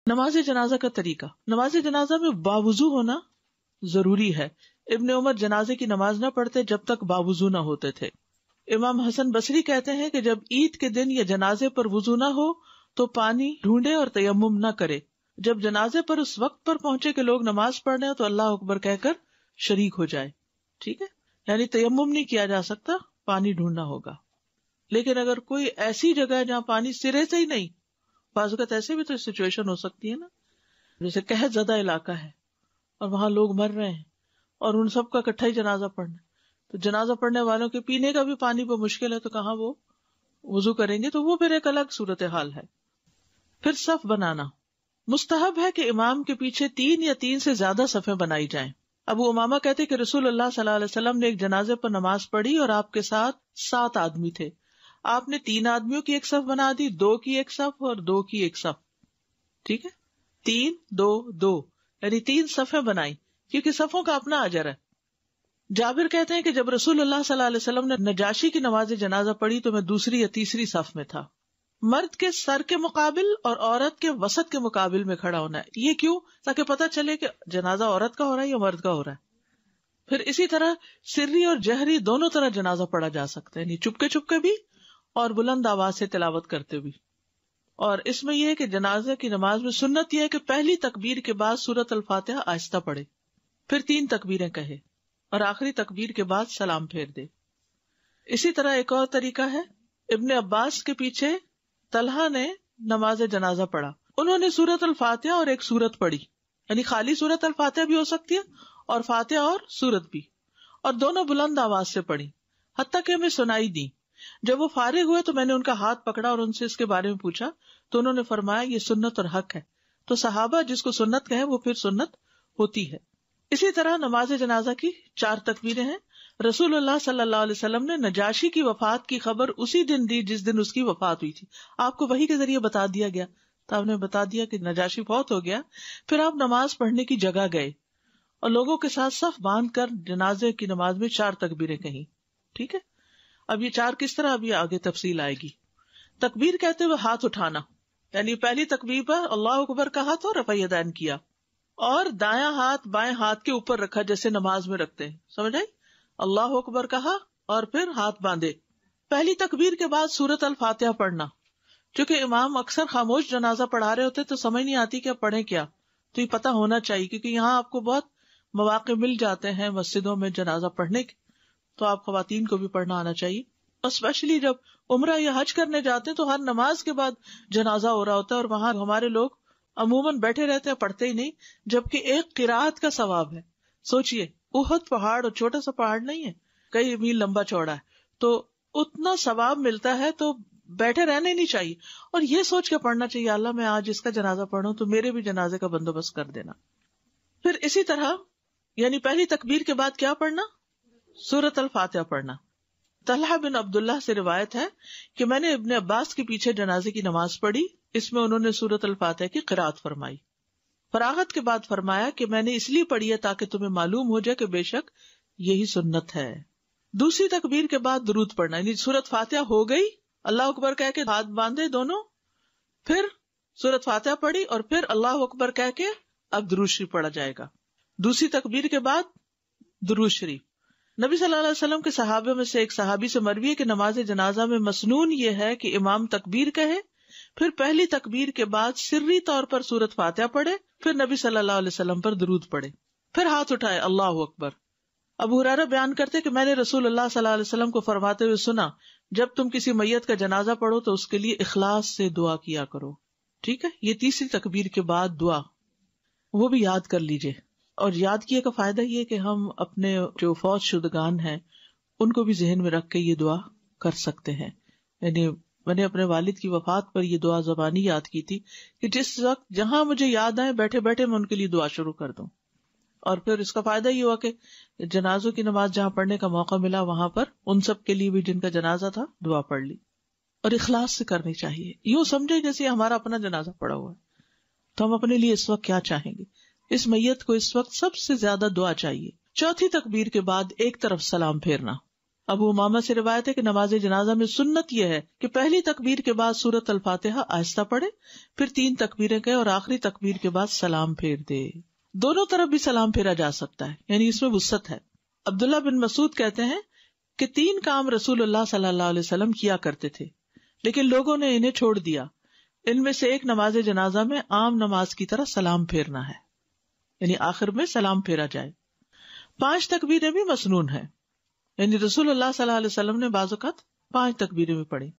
نماز جنازہ کا طریقہ. نماز جنازہ میں باوضو ہونا ضروری ہے. ابن عمر جنازے کی نماز نہ پڑھتے جب تک باوضو نہ ہوتے تھے. امام حسن بصری کہتے ہیں کہ جب عید کے دن یا جنازے پر وضو نہ ہو تو پانی ڈھونڈے اور تیمم نہ کرے. جب جنازے پر اس وقت پر پہنچے کہ لوگ نماز پڑھ رہے ہیں تو اللہ اکبر کہہ کر شریک ہو جائے. ٹھیک ہے، یعنی تیمم نہیں کیا جا سکتا، پانی ڈھونڈنا ہوگا. لیکن اگر کوئی ایسی جگہ ہے جہاں پانی سرے سے ہی نہیں، بعض اوقات ایسے بھی تو سچویشن ہو سکتی ہے نا، جیسے قحط زدہ علاقہ ہے اور وہاں لوگ مر رہے ہیں اور ان سب کا اکٹھا ہی جنازہ پڑھنا، تو جنازہ پڑھنے والوں کے پینے کا بھی پانی پہ مشکل ہے، تو کہاں وہ وضو کریں گے؟ تو وہ پھر ایک الگ صورتحال ہے. پھر صف بنانا مستحب ہے کہ امام کے پیچھے 3 یا 3 سے زیادہ صفیں بنائی جائیں. ابو امامہ کہتے کہ رسول اللہ صلی اللہ علیہ وسلم نے ایک جنازے پر نماز پڑھی اور آپ کے ساتھ 7 آدمی تھے. آپ نے 3 آدمیوں کی ایک صف بنا دی، 2 کی ایک صف اور 2 کی ایک صف. ٹھیک ہے، 3 2 2 یعنی 3 صفیں بنائی، کیونکہ صفوں کا اپنا اجر ہے. جابر کہتے ہیں کہ جب رسول اللہ صلی اللہ علیہ وسلم نے نجاشی کی نماز جنازہ پڑھی تو میں دوسری یا تیسری صف میں تھا. مرد کے سر کے مقابل اور عورت کے وسط کے مقابل میں کھڑا ہونا ہے. یہ کیوں؟ تاکہ پتہ چلے کہ جنازہ عورت کا ہو رہا ہے یا مرد کا ہو رہا ہے. پھر اسی طرح سری اور جہری دونوں طرح جنازہ پڑھا جا سکتا ہے، یعنی چپکے بھی اور بلند آواز سے تلاوت کرتے بھی. اور اس میں یہ ہے کہ جنازے کی نماز میں سنت یہ ہے کہ پہلی تکبیر کے بعد سورۃ الفاتحہ آہستہ پڑھے، پھر 3 تکبیریں کہے اور آخری تکبیر کے بعد سلام پھیر دے. اسی طرح ایک اور طریقہ ہے، ابن عباس کے پیچھے طلحہ نے نماز جنازہ پڑھا. انہوں نے سورۃ الفاتحہ اور ایک سورت پڑھی، یعنی خالی سورۃ الفاتحہ بھی ہو سکتی ہے اور فاتحہ اور سورت بھی، اور دونوں بلند آواز سے پڑھی حتیٰ کہ ہمیں سنائی دی. جب وہ فارغ ہوئے تو میں نے ان کا ہاتھ پکڑا اور ان سے اس کے بارے میں پوچھا تو انہوں نے فرمایا یہ سنت اور حق ہے. تو صحابہ جس کو سنت کہیں وہ پھر سنت ہوتی ہے. اسی طرح نماز جنازہ کی 4 تکبیریں ہیں. رسول اللہ صلی اللہ علیہ وسلم نے نجاشی کی وفات کی خبر اسی دن دی جس دن اس کی وفات ہوئی تھی. آپ کو وحی کے ذریعے بتا دیا گیا، تو آپ نے بتا دیا کہ نجاشی فوت ہو گیا. پھر آپ نماز پڑھنے کی جگہ گئے اور لوگوں کے ساتھ صف باندھ کر جنازے کی نماز میں 4 تکبیریں کہیں. ٹھیک ہے، اب یہ 4 کس طرح، اب یہ آگے تفصیل آئے گی. تکبیر کہتے ہوئے ہاتھ اٹھانا، یعنی پہلی تکبیر پر اللہ اکبر کہا تو رفع یدین کیا اور دایاں ہاتھ بائیں ہاتھ کے اوپر رکھا جیسے نماز میں رکھتے ہیں. سمجھ آئی؟ اللہ اکبر کہا اور پھر ہاتھ باندھے. پہلی تکبیر کے بعد سورۃ الفاتحہ پڑھنا. چونکہ امام اکثر خاموش جنازہ پڑھا رہے ہوتے تو سمجھ نہیں آتی کہ پڑھیں کیا، تو یہ پتہ ہونا چاہیے، کیونکہ یہاں آپ کو بہت مواقع مل جاتے ہیں مسجدوں میں جنازہ پڑھنے کے، تو آپ خواتین کو بھی پڑھنا آنا چاہیے. اسپیشلی جب عمرہ یا حج کرنے جاتے ہیں تو ہر نماز کے بعد جنازہ ہو رہا ہوتا ہے اور وہاں ہمارے لوگ عموماً بیٹھے رہتے ہیں، پڑھتے ہی نہیں، جبکہ ایک قرات کا ثواب ہے. سوچئے احد پہاڑ اور چھوٹا سا پہاڑ نہیں ہے، کئی میل لمبا چوڑا ہے، تو اتنا ثواب ملتا ہے، تو بیٹھے رہنے نہیں چاہیے اور یہ سوچ کے پڑھنا چاہیے اللہ میں آج اس کا جنازہ پڑھوں تو میرے بھی جنازے کا بندوبست کر دینا. پھر اسی طرح یعنی پہلی تکبیر کے بعد کیا پڑھنا؟ سورۃ الفاتحہ پڑھنا. طلحہ بن عبداللہ سے روایت ہے کہ میں نے ابن عباس کے پیچھے جنازے کی نماز پڑھی، اس میں انہوں نے سورۃ الفاتحہ کی قرات فرمائی. فراغت کے بعد فرمایا کہ میں نے اس لیے پڑھی ہے تاکہ تمہیں معلوم ہو جائے کہ بے شک یہی سنت ہے. دوسری تکبیر کے بعد درود پڑھنا، یعنی سورۃ فاتحہ ہو گئی، اللہ اکبر کہہ کے ہاتھ باندھے دونوں، پھر سورۃ فاتحہ پڑھی اور پھر اللہ اکبر کہہ کے اب درود شریف پڑھا جائے گا. دوسری تکبیر کے بعد درود شریف. نبی صلی اللہ علیہ وسلم کے صحابہ میں سے ایک صحابی سے مروی ہے کہ نماز جنازہ میں مسنون یہ ہے کہ امام تکبیر کہے، پھر پہلی تکبیر کے بعد سری طور پر سورۃ فاتحہ پڑھے، پھر نبی صلی اللہ علیہ وسلم پر درود پڑھے، پھر ہاتھ اٹھائے اللہ اکبر. ابو ہریرہ بیان کرتے کہ میں نے رسول اللہ صلی اللہ علیہ وسلم کو فرماتے ہوئے سنا، جب تم کسی میت کا جنازہ پڑھو تو اس کے لیے اخلاص سے دعا کیا کرو. ٹھیک ہے، یہ تیسری تکبیر کے بعد دعا، وہ بھی یاد کر لیجئے. اور یاد کیے کا فائدہ یہ کہ ہم اپنے جو فوت شدگان ہیں ان کو بھی ذہن میں رکھ کے یہ دعا کر سکتے ہیں. یعنی میں نے اپنے والد کی وفات پر یہ دعا زبانی یاد کی تھی کہ جس وقت جہاں مجھے یاد آئے بیٹھے بیٹھے میں ان کے لیے دعا شروع کر دوں. اور پھر اس کا فائدہ یہ ہوا کہ جنازوں کی نماز جہاں پڑھنے کا موقع ملا وہاں پر ان سب کے لیے بھی جن کا جنازہ تھا دعا پڑھ لی. اور اخلاص سے کرنی چاہیے، یوں سمجھے جیسے ہمارا اپنا جنازہ پڑا ہوا ہے، تو ہم اپنے لیے اس وقت کیا چاہیں گے. اس میت کو اس وقت سب سے زیادہ دعا چاہیے. چوتھی تکبیر کے بعد ایک طرف سلام پھیرنا، ابو امامہ سے روایت ہے کہ نماز جنازہ میں سنت یہ ہے کہ پہلی تکبیر کے بعد سورۃ الفاتحہ آہستہ پڑھے، پھر 3 تکبیریں کہے اور آخری تکبیر کے بعد سلام پھیر دے۔ دونوں طرف بھی سلام پھیرا جا سکتا ہے، یعنی اس میں وسعت ہے۔ عبداللہ بن مسعود کہتے ہیں کہ 3 کام رسول اللہ صلی اللہ علیہ وسلم کیا کرتے تھے، لیکن لوگوں نے انہیں چھوڑ دیا۔ ان میں سے ایک نماز جنازہ میں عام نماز کی طرح سلام پھیرنا ہے، یعنی آخر میں سلام پھیرا جائے۔ 5 تکبیریں بھی مسنون ہیں، یعنی رسول اللہ صلی اللہ علیہ وسلم نے بعض اوقات 5 تکبیریں بھی پڑھی۔